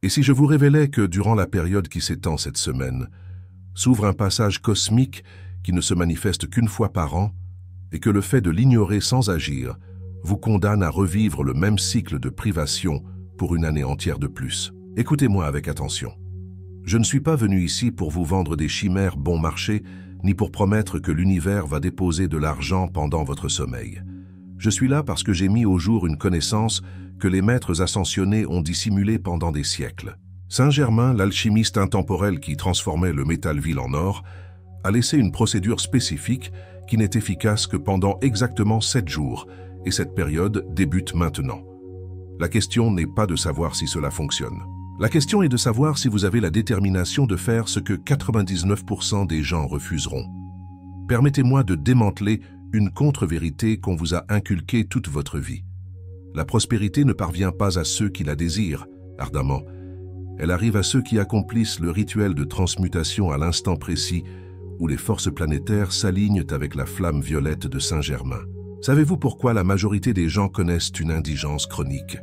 Et si je vous révélais que, durant la période qui s'étend cette semaine, s'ouvre un passage cosmique qui ne se manifeste qu'une fois par an, et que le fait de l'ignorer sans agir vous condamne à revivre le même cycle de privation pour une année entière de plus. Écoutez-moi avec attention. Je ne suis pas venu ici pour vous vendre des chimères bon marché, ni pour promettre que l'univers va déposer de l'argent pendant votre sommeil. Je suis là parce que j'ai mis au jour une connaissance que les maîtres ascensionnés ont dissimulée pendant des siècles. Saint-Germain, l'alchimiste intemporel qui transformait le métal vil en or, a laissé une procédure spécifique qui n'est efficace que pendant exactement 7 jours, et cette période débute maintenant. La question n'est pas de savoir si cela fonctionne. La question est de savoir si vous avez la détermination de faire ce que 99% des gens refuseront. Permettez-moi de démanteler une contre-vérité qu'on vous a inculquée toute votre vie. La prospérité ne parvient pas à ceux qui la désirent ardemment. Elle arrive à ceux qui accomplissent le rituel de transmutation à l'instant précis où les forces planétaires s'alignent avec la flamme violette de Saint-Germain. Savez-vous pourquoi la majorité des gens connaissent une indigence chronique?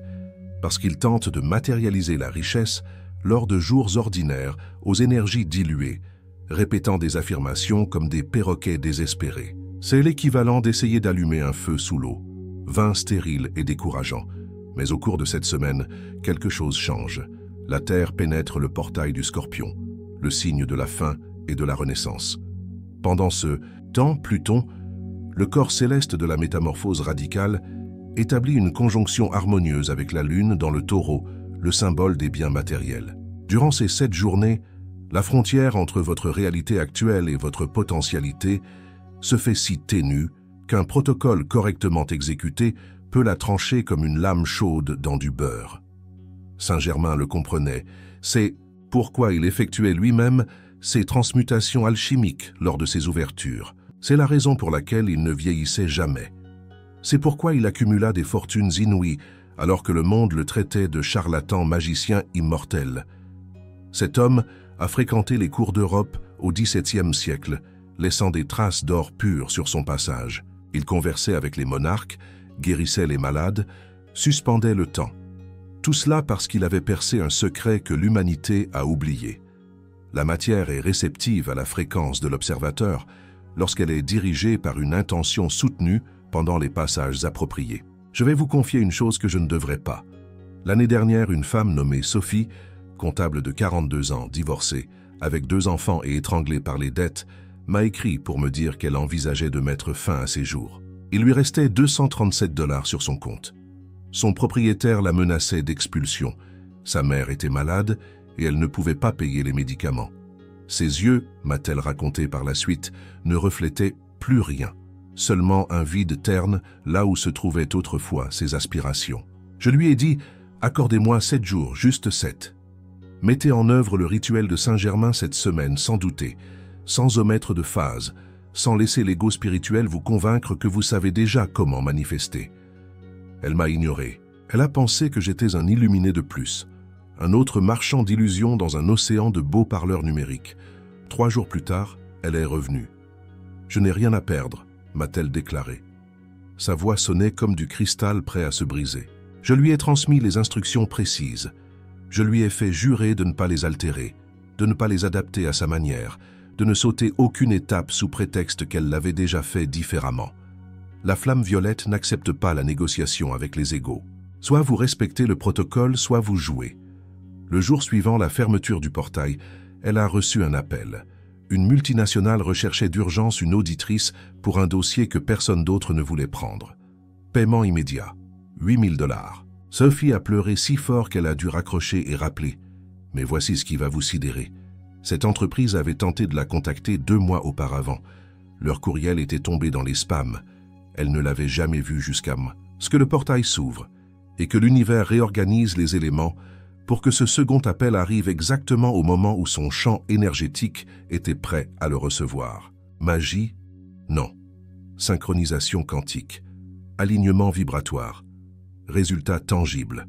Parce qu'ils tentent de matérialiser la richesse lors de jours ordinaires aux énergies diluées, répétant des affirmations comme des perroquets désespérés. C'est l'équivalent d'essayer d'allumer un feu sous l'eau, vain, stérile et décourageant. Mais au cours de cette semaine, quelque chose change. La Terre pénètre le portail du Scorpion, le signe de la fin et de la renaissance. Pendant ce temps, Pluton, le corps céleste de la métamorphose radicale, établit une conjonction harmonieuse avec la Lune dans le Taureau, le symbole des biens matériels. Durant ces 7 journées, la frontière entre votre réalité actuelle et votre potentialité se fait si ténue qu'un protocole correctement exécuté peut la trancher comme une lame chaude dans du beurre. Saint-Germain le comprenait, c'est pourquoi il effectuait lui-même ses transmutations alchimiques lors de ses ouvertures. C'est la raison pour laquelle il ne vieillissait jamais. C'est pourquoi il accumula des fortunes inouïes alors que le monde le traitait de charlatan magicien immortel. Cet homme a fréquenté les cours d'Europe au XVIIe siècle, laissant des traces d'or pur sur son passage. Il conversait avec les monarques, guérissait les malades, suspendait le temps. Tout cela parce qu'il avait percé un secret que l'humanité a oublié. La matière est réceptive à la fréquence de l'observateur lorsqu'elle est dirigée par une intention soutenue pendant les passages appropriés. Je vais vous confier une chose que je ne devrais pas. L'année dernière, une femme nommée Sophie, comptable de 42 ans, divorcée, avec 2 enfants et étranglée par les dettes, m'a écrit pour me dire qu'elle envisageait de mettre fin à ses jours. Il lui restait 237 $ sur son compte. Son propriétaire la menaçait d'expulsion. Sa mère était malade et elle ne pouvait pas payer les médicaments. Ses yeux, m'a-t-elle raconté par la suite, ne reflétaient plus rien. Seulement un vide terne là où se trouvaient autrefois ses aspirations. Je lui ai dit « Accordez-moi 7 jours, juste 7. Mettez en œuvre le rituel de Saint-Germain cette semaine sans douter, sans omettre de phase, sans laisser l'ego spirituel vous convaincre que vous savez déjà comment manifester. » Elle m'a ignoré. Elle a pensé que j'étais un illuminé de plus, un autre marchand d'illusions dans un océan de beaux parleurs numériques. 3 jours plus tard, elle est revenue. « Je n'ai rien à perdre », m'a-t-elle déclaré. Sa voix sonnait comme du cristal prêt à se briser. Je lui ai transmis les instructions précises. Je lui ai fait jurer de ne pas les altérer, de ne pas les adapter à sa manière, de ne sauter aucune étape sous prétexte qu'elle l'avait déjà fait différemment. La flamme violette n'accepte pas la négociation avec les égaux. Soit vous respectez le protocole, soit vous jouez. Le jour suivant la fermeture du portail, elle a reçu un appel. Une multinationale recherchait d'urgence une auditrice pour un dossier que personne d'autre ne voulait prendre. Paiement immédiat, 8 000 $. Sophie a pleuré si fort qu'elle a dû raccrocher et rappeler. Mais voici ce qui va vous sidérer. Cette entreprise avait tenté de la contacter 2 mois auparavant. Leur courriel était tombé dans les spams. Elle ne l'avait jamais vu jusqu'à moi. Ce que le portail s'ouvre et que l'univers réorganise les éléments pour que ce second appel arrive exactement au moment où son champ énergétique était prêt à le recevoir. Magie? Non. Synchronisation quantique. Alignement vibratoire. Résultat tangible.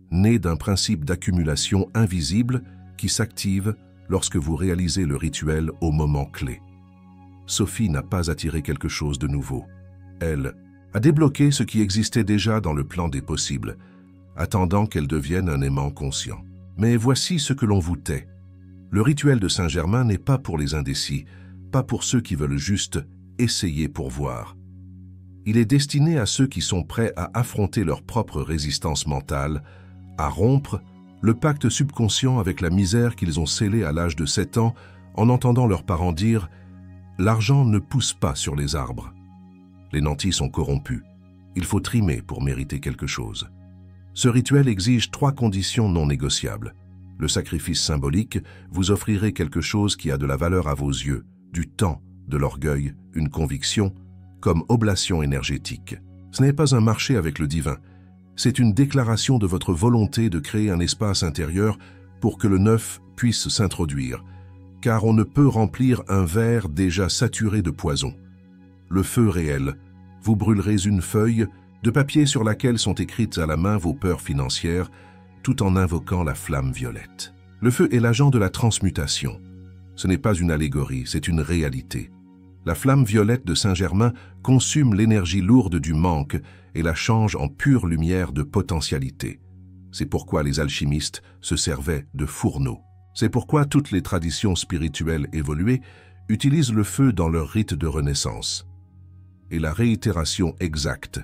Né d'un principe d'accumulation invisible qui s'active lorsque vous réalisez le rituel au moment clé. Sophie n'a pas attiré quelque chose de nouveau. Elle a débloqué ce qui existait déjà dans le plan des possibles, attendant qu'elle devienne un aimant conscient. Mais voici ce que l'on vous tait. Le rituel de Saint-Germain n'est pas pour les indécis, pas pour ceux qui veulent juste essayer pour voir. Il est destiné à ceux qui sont prêts à affronter leur propre résistance mentale, à rompre le pacte subconscient avec la misère qu'ils ont scellée à l'âge de 7 ans en entendant leurs parents dire « L'argent ne pousse pas sur les arbres. Les nantis sont corrompus. Il faut trimer pour mériter quelque chose. » Ce rituel exige 3 conditions non négociables. Le sacrifice symbolique, vous offrirez quelque chose qui a de la valeur à vos yeux, du temps, de l'orgueil, une conviction, comme oblation énergétique. Ce n'est pas un marché avec le divin, c'est une déclaration de votre volonté de créer un espace intérieur pour que le neuf puisse s'introduire, car on ne peut remplir un verre déjà saturé de poison. Le feu réel, vous brûlerez une feuille de papier sur laquelle sont écrites à la main vos peurs financières, tout en invoquant la flamme violette. Le feu est l'agent de la transmutation. Ce n'est pas une allégorie, c'est une réalité. La flamme violette de Saint-Germain consume l'énergie lourde du manque et la change en pure lumière de potentialité. C'est pourquoi les alchimistes se servaient de fourneaux. C'est pourquoi toutes les traditions spirituelles évoluées utilisent le feu dans leur rite de renaissance. Et la réitération exacte.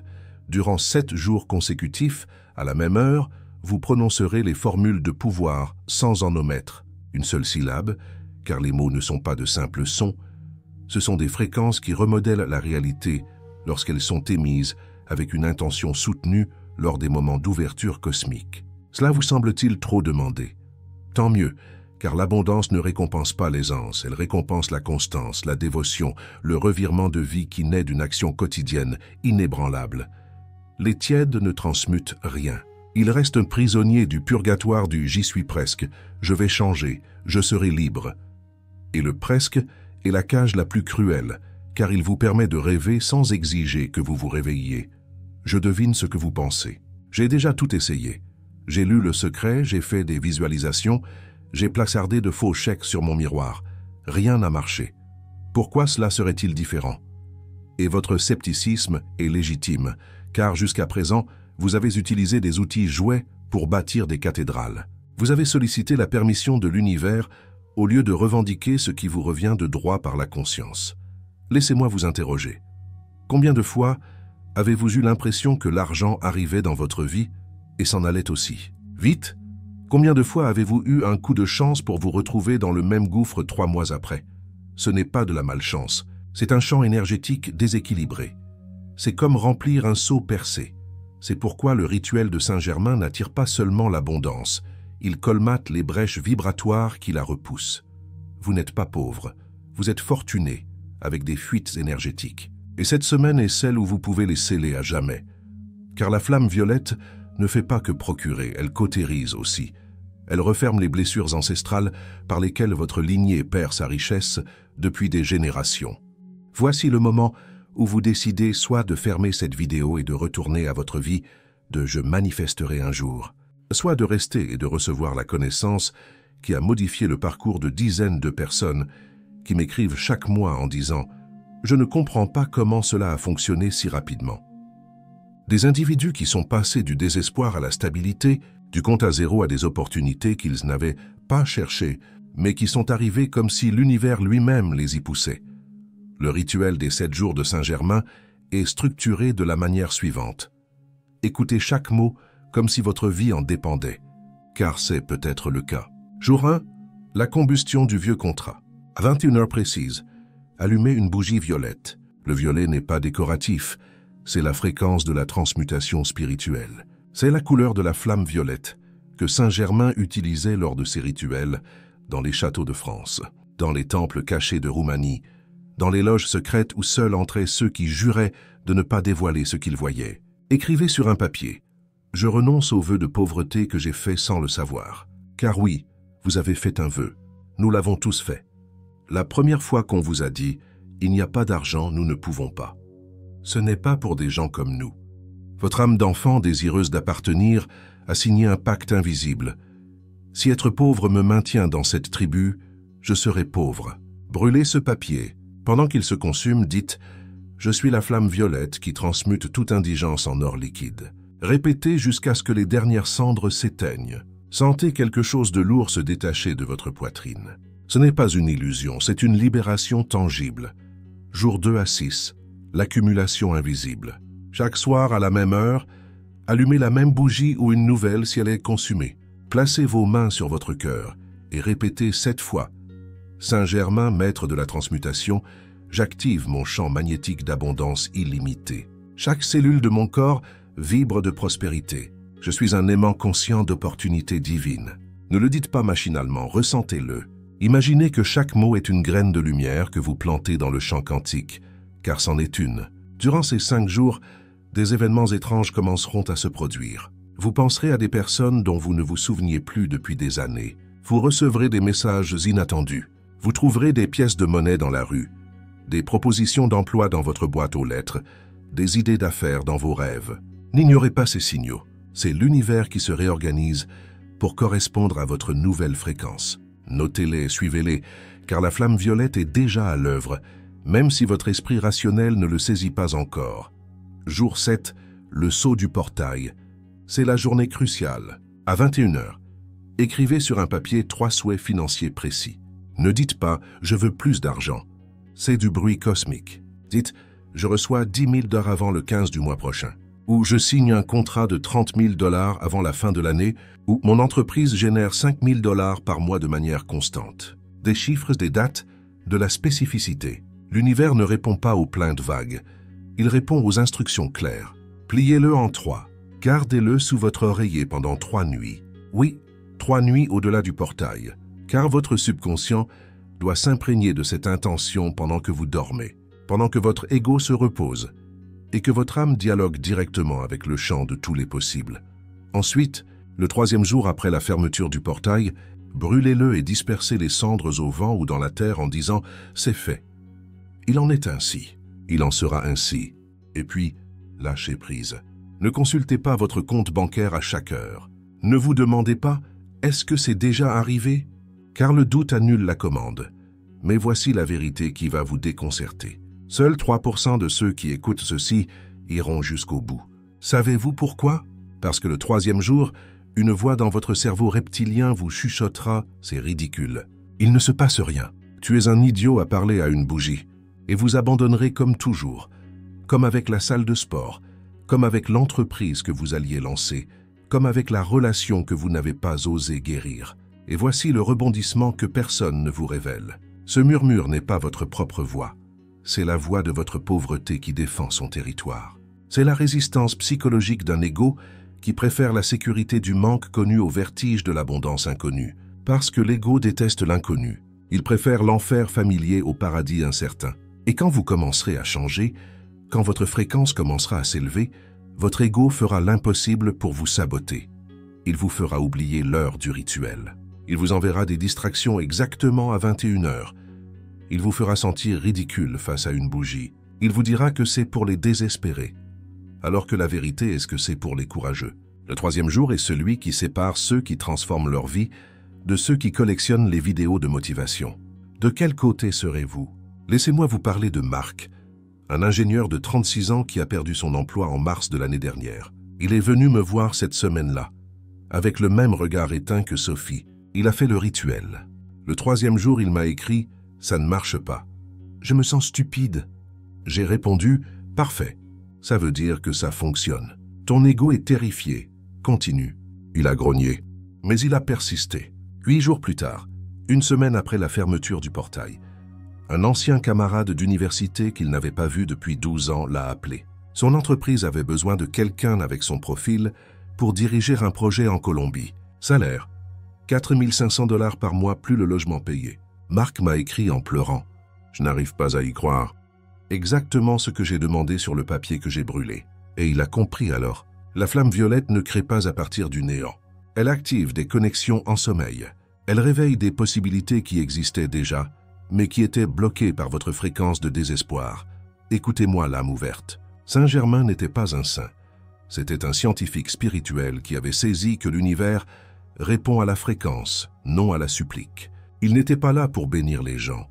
Durant 7 jours consécutifs, à la même heure, vous prononcerez les formules de pouvoir sans en omettre une seule syllabe, car les mots ne sont pas de simples sons. Ce sont des fréquences qui remodèlent la réalité lorsqu'elles sont émises avec une intention soutenue lors des moments d'ouverture cosmique. Cela vous semble-t-il trop demandé? Tant mieux, car l'abondance ne récompense pas l'aisance, elle récompense la constance, la dévotion, le revirement de vie qui naît d'une action quotidienne, inébranlable. Les tièdes ne transmutent rien. Ils restent un prisonnier du purgatoire du « j'y suis presque », « je vais changer »,« je serai libre ». Et le « presque » est la cage la plus cruelle, car il vous permet de rêver sans exiger que vous vous réveilliez. Je devine ce que vous pensez. J'ai déjà tout essayé. J'ai lu Le Secret, j'ai fait des visualisations, j'ai placardé de faux chèques sur mon miroir. Rien n'a marché. Pourquoi cela serait-il différent? Et votre scepticisme est légitime, car jusqu'à présent, vous avez utilisé des outils jouets pour bâtir des cathédrales. Vous avez sollicité la permission de l'univers au lieu de revendiquer ce qui vous revient de droit par la conscience. Laissez-moi vous interroger. Combien de fois avez-vous eu l'impression que l'argent arrivait dans votre vie et s'en allait aussi? Vite? Combien de fois avez-vous eu un coup de chance pour vous retrouver dans le même gouffre 3 mois après? Ce n'est pas de la malchance, c'est un champ énergétique déséquilibré. C'est comme remplir un seau percé. C'est pourquoi le rituel de Saint-Germain n'attire pas seulement l'abondance, il colmate les brèches vibratoires qui la repoussent. Vous n'êtes pas pauvre, vous êtes fortuné, avec des fuites énergétiques. Et cette semaine est celle où vous pouvez les sceller à jamais. Car la flamme violette ne fait pas que procurer, elle cautérise aussi. Elle referme les blessures ancestrales par lesquelles votre lignée perd sa richesse depuis des générations. Voici le moment où vous décidez soit de fermer cette vidéo et de retourner à votre vie de « je manifesterai un jour », soit de rester et de recevoir la connaissance qui a modifié le parcours de dizaines de personnes qui m'écrivent chaque mois en disant « je ne comprends pas comment cela a fonctionné si rapidement ». Des individus qui sont passés du désespoir à la stabilité, du compte à zéro à des opportunités qu'ils n'avaient pas cherchées, mais qui sont arrivés comme si l'univers lui-même les y poussait. Le rituel des 7 jours de Saint-Germain est structuré de la manière suivante. Écoutez chaque mot comme si votre vie en dépendait, car c'est peut-être le cas. Jour 1, la combustion du vieux contrat. À 21 heures précises, allumez une bougie violette. Le violet n'est pas décoratif, c'est la fréquence de la transmutation spirituelle. C'est la couleur de la flamme violette que Saint-Germain utilisait lors de ses rituels dans les châteaux de France, dans les temples cachés de Roumanie, dans les loges secrètes où seuls entraient ceux qui juraient de ne pas dévoiler ce qu'ils voyaient. Écrivez sur un papier « Je renonce au vœu de pauvreté que j'ai fait sans le savoir. » Car oui, vous avez fait un vœu. Nous l'avons tous fait. La première fois qu'on vous a dit « Il n'y a pas d'argent, nous ne pouvons pas ». Ce n'est pas pour des gens comme nous. Votre âme d'enfant désireuse d'appartenir a signé un pacte invisible. Si être pauvre me maintient dans cette tribu, je serai pauvre. Brûlez ce papier. Pendant qu'il se consume, dites « Je suis la flamme violette qui transmute toute indigence en or liquide ». Répétez jusqu'à ce que les dernières cendres s'éteignent. Sentez quelque chose de lourd se détacher de votre poitrine. Ce n'est pas une illusion, c'est une libération tangible. Jour 2 à 6, l'accumulation invisible. Chaque soir à la même heure, allumez la même bougie ou une nouvelle si elle est consumée. Placez vos mains sur votre cœur et répétez 7 fois. Saint-Germain, maître de la transmutation, j'active mon champ magnétique d'abondance illimitée. Chaque cellule de mon corps vibre de prospérité. Je suis un aimant conscient d'opportunités divines. Ne le dites pas machinalement, ressentez-le. Imaginez que chaque mot est une graine de lumière que vous plantez dans le champ quantique, car c'en est une. Durant ces 5 jours, des événements étranges commenceront à se produire. Vous penserez à des personnes dont vous ne vous souveniez plus depuis des années. Vous recevrez des messages inattendus. Vous trouverez des pièces de monnaie dans la rue, des propositions d'emploi dans votre boîte aux lettres, des idées d'affaires dans vos rêves. N'ignorez pas ces signaux. C'est l'univers qui se réorganise pour correspondre à votre nouvelle fréquence. Notez-les, suivez-les, car la flamme violette est déjà à l'œuvre, même si votre esprit rationnel ne le saisit pas encore. Jour 7, le saut du portail. C'est la journée cruciale. À 21 h, écrivez sur un papier 3 souhaits financiers précis. Ne dites pas « je veux plus d'argent ». C'est du bruit cosmique. Dites « je reçois 10 000 $ avant le 15 du mois prochain ». Ou « je signe un contrat de 30 000 $ avant la fin de l'année » ou « mon entreprise génère 5 000 $ par mois de manière constante ». Des chiffres, des dates, de la spécificité. L'univers ne répond pas aux plaintes vagues. Il répond aux instructions claires. Pliez-le en 3. Gardez-le sous votre oreiller pendant 3 nuits. Oui, 3 nuits au-delà du portail, car votre subconscient doit s'imprégner de cette intention pendant que vous dormez, pendant que votre ego se repose, et que votre âme dialogue directement avec le champ de tous les possibles. Ensuite, le 3e jour après la fermeture du portail, brûlez-le et dispersez les cendres au vent ou dans la terre en disant « c'est fait ». Il en est ainsi, il en sera ainsi. Et puis, lâchez prise. Ne consultez pas votre compte bancaire à chaque heure. Ne vous demandez pas « est-ce que c'est déjà arrivé ?» Car le doute annule la commande. Mais voici la vérité qui va vous déconcerter. Seuls 3% de ceux qui écoutent ceci iront jusqu'au bout. Savez-vous pourquoi? Parce que le 3e jour, une voix dans votre cerveau reptilien vous chuchotera « c'est ridicule ». Il ne se passe rien. Tu es un idiot à parler à une bougie. Et vous abandonnerez comme toujours, comme avec la salle de sport, comme avec l'entreprise que vous alliez lancer, comme avec la relation que vous n'avez pas osé guérir. Et voici le rebondissement que personne ne vous révèle. Ce murmure n'est pas votre propre voix. C'est la voix de votre pauvreté qui défend son territoire. C'est la résistance psychologique d'un ego qui préfère la sécurité du manque connu au vertige de l'abondance inconnue. Parce que l'ego déteste l'inconnu. Il préfère l'enfer familier au paradis incertain. Et quand vous commencerez à changer, quand votre fréquence commencera à s'élever, votre ego fera l'impossible pour vous saboter. Il vous fera oublier l'heure du rituel. Il vous enverra des distractions exactement à 21 h. Il vous fera sentir ridicule face à une bougie. Il vous dira que c'est pour les désespérés, alors que la vérité est ce que c'est pour les courageux. Le 3e jour est celui qui sépare ceux qui transforment leur vie de ceux qui collectionnent les vidéos de motivation. De quel côté serez-vous? Laissez-moi vous parler de Marc, un ingénieur de 36 ans qui a perdu son emploi en mars de l'année dernière. Il est venu me voir cette semaine-là, avec le même regard éteint que Sophie. Il a fait le rituel. Le 3e jour, il m'a écrit « ça ne marche pas ». Je me sens stupide. J'ai répondu « parfait, ça veut dire que ça fonctionne. Ton ego est terrifié. Continue ». Il a grogné, mais il a persisté. 8 jours plus tard, une semaine après la fermeture du portail, un ancien camarade d'université qu'il n'avait pas vu depuis 12 ans l'a appelé. Son entreprise avait besoin de quelqu'un avec son profil pour diriger un projet en Colombie. Salaire, 4 500 $ par mois plus le logement payé. Marc m'a écrit en pleurant. Je n'arrive pas à y croire. Exactement ce que j'ai demandé sur le papier que j'ai brûlé. Et il a compris alors. La flamme violette ne crée pas à partir du néant. Elle active des connexions en sommeil. Elle réveille des possibilités qui existaient déjà, mais qui étaient bloquées par votre fréquence de désespoir. Écoutez-moi, l'âme ouverte. Saint-Germain n'était pas un saint. C'était un scientifique spirituel qui avait saisi que l'univers répond à la fréquence, non à la supplique. Il n'était pas là pour bénir les gens.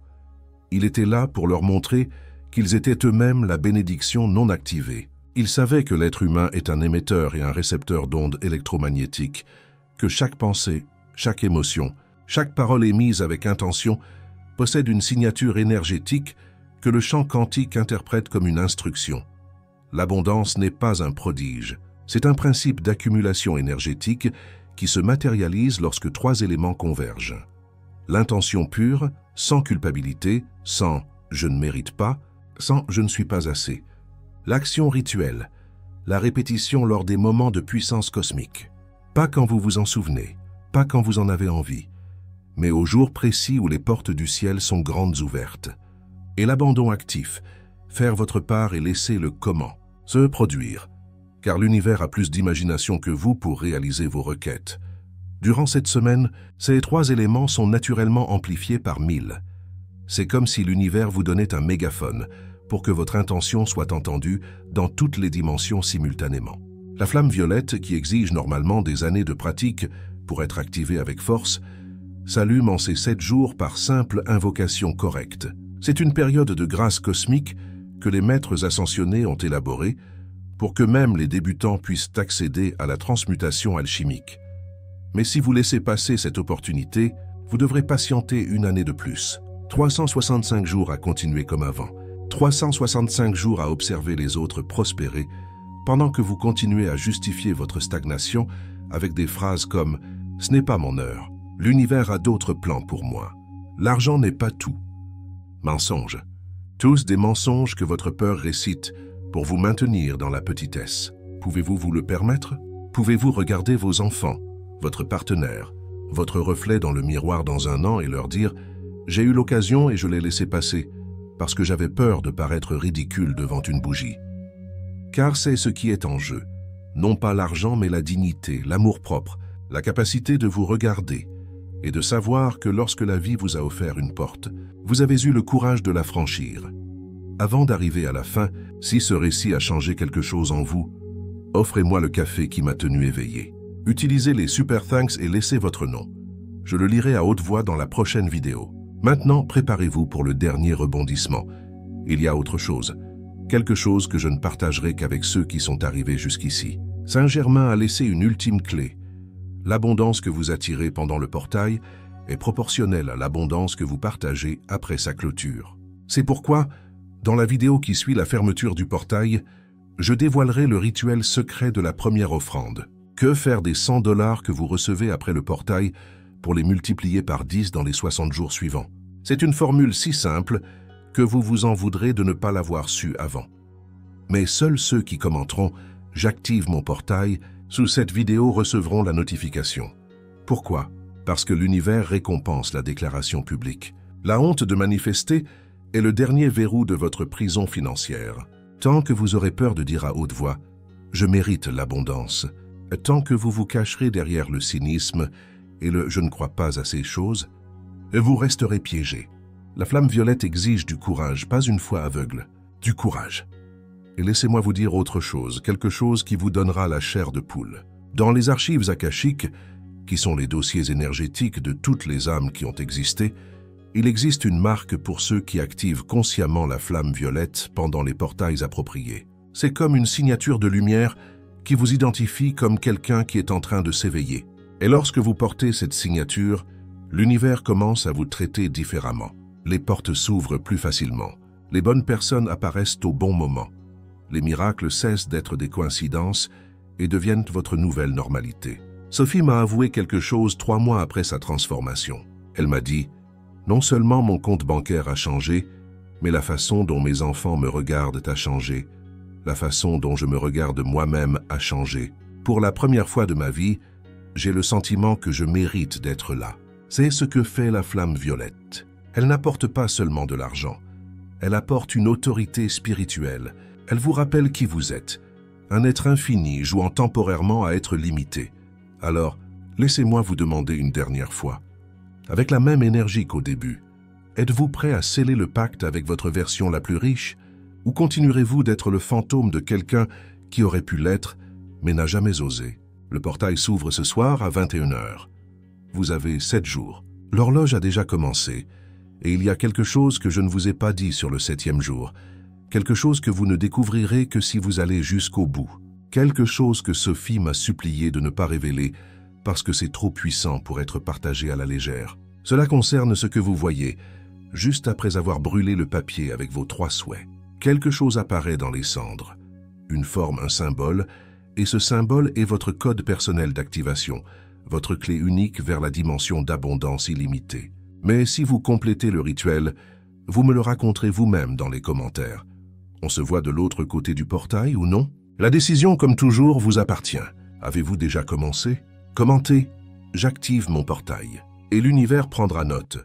Il était là pour leur montrer qu'ils étaient eux-mêmes la bénédiction non activée. Il savait que l'être humain est un émetteur et un récepteur d'ondes électromagnétiques, que chaque pensée, chaque émotion, chaque parole émise avec intention possède une signature énergétique que le champ quantique interprète comme une instruction. L'abondance n'est pas un prodige, c'est un principe d'accumulation énergétique qui se matérialise lorsque 3 éléments convergent. L'intention pure, sans culpabilité, sans « je ne mérite pas », sans « je ne suis pas assez ». L'action rituelle, la répétition lors des moments de puissance cosmique. Pas quand vous vous en souvenez, pas quand vous en avez envie, mais au jour précis où les portes du ciel sont grandes ouvertes. Et l'abandon actif, faire votre part et laisser le comment se produire, car l'univers a plus d'imagination que vous pour réaliser vos requêtes. Durant cette semaine, ces 3 éléments sont naturellement amplifiés par 1000. C'est comme si l'univers vous donnait un mégaphone pour que votre intention soit entendue dans toutes les dimensions simultanément. La flamme violette, qui exige normalement des années de pratique pour être activée avec force, s'allume en ces 7 jours par simple invocation correcte. C'est une période de grâce cosmique que les maîtres ascensionnés ont élaborée pour que même les débutants puissent accéder à la transmutation alchimique. Mais si vous laissez passer cette opportunité, vous devrez patienter une année de plus. 365 jours à continuer comme avant. 365 jours à observer les autres prospérer, pendant que vous continuez à justifier votre stagnation avec des phrases comme « Ce n'est pas mon heure. L'univers a d'autres plans pour moi. L'argent n'est pas tout. » Mensonges. Tous des mensonges que votre peur récite pour vous maintenir dans la petitesse. Pouvez-vous vous le permettre? Pouvez-vous regarder vos enfants, votre partenaire, votre reflet dans le miroir dans un an et leur dire « J'ai eu l'occasion et je l'ai laissé passer parce que j'avais peur de paraître ridicule devant une bougie. » Car c'est ce qui est en jeu. Non pas l'argent mais la dignité, l'amour-propre, la capacité de vous regarder et de savoir que lorsque la vie vous a offert une porte, vous avez eu le courage de la franchir. Avant d'arriver à la fin, si ce récit a changé quelque chose en vous, offrez-moi le café qui m'a tenu éveillé. Utilisez les super thanks et laissez votre nom. Je le lirai à haute voix dans la prochaine vidéo. Maintenant, préparez-vous pour le dernier rebondissement. Il y a autre chose. Quelque chose que je ne partagerai qu'avec ceux qui sont arrivés jusqu'ici. Saint-Germain a laissé une ultime clé. L'abondance que vous attirez pendant le portail est proportionnelle à l'abondance que vous partagez après sa clôture. C'est pourquoi, dans la vidéo qui suit la fermeture du portail, je dévoilerai le rituel secret de la première offrande. Que faire des 100 $ que vous recevez après le portail pour les multiplier par 10 dans les 60 jours suivants? C'est une formule si simple que vous vous en voudrez de ne pas l'avoir su avant. Mais seuls ceux qui commenteront « J'active mon portail » sous cette vidéo recevront la notification. Pourquoi? Parce que l'univers récompense la déclaration publique. La honte de manifester est le dernier verrou de votre prison financière. Tant que vous aurez peur de dire à haute voix « Je mérite l'abondance », tant que vous vous cacherez derrière le cynisme et le « je ne crois pas à ces choses », vous resterez piégé. La flamme violette exige du courage, pas une foi aveugle, du courage. Et laissez-moi vous dire autre chose, quelque chose qui vous donnera la chair de poule. Dans les archives akashiques, qui sont les dossiers énergétiques de toutes les âmes qui ont existé, il existe une marque pour ceux qui activent consciemment la flamme violette pendant les portails appropriés. C'est comme une signature de lumière qui vous identifie comme quelqu'un qui est en train de s'éveiller. Et lorsque vous portez cette signature, l'univers commence à vous traiter différemment. Les portes s'ouvrent plus facilement. Les bonnes personnes apparaissent au bon moment. Les miracles cessent d'être des coïncidences et deviennent votre nouvelle normalité. Sophie m'a avoué quelque chose 3 mois après sa transformation. Elle m'a dit « Non seulement mon compte bancaire a changé, mais la façon dont mes enfants me regardent a changé. La façon dont je me regarde moi-même a changé. Pour la première fois de ma vie, j'ai le sentiment que je mérite d'être là. » C'est ce que fait la flamme violette. Elle n'apporte pas seulement de l'argent. Elle apporte une autorité spirituelle. Elle vous rappelle qui vous êtes. Un être infini jouant temporairement à être limité. Alors, laissez-moi vous demander une dernière fois. Avec la même énergie qu'au début, êtes-vous prêt à sceller le pacte avec votre version la plus riche? Ou continuerez-vous d'être le fantôme de quelqu'un qui aurait pu l'être, mais n'a jamais osé? Le portail s'ouvre ce soir à 21 h. Vous avez 7 jours. L'horloge a déjà commencé, et il y a quelque chose que je ne vous ai pas dit sur le 7e jour, quelque chose que vous ne découvrirez que si vous allez jusqu'au bout, quelque chose que Sophie m'a supplié de ne pas révéler, parce que c'est trop puissant pour être partagé à la légère. Cela concerne ce que vous voyez, juste après avoir brûlé le papier avec vos 3 souhaits. Quelque chose apparaît dans les cendres. Une forme, un symbole, et ce symbole est votre code personnel d'activation, votre clé unique vers la dimension d'abondance illimitée. Mais si vous complétez le rituel, vous me le raconterez vous-même dans les commentaires. On se voit de l'autre côté du portail ou non? La décision, comme toujours, vous appartient. Avez-vous déjà commencé? Commentez, j'active mon portail. Et l'univers prendra note.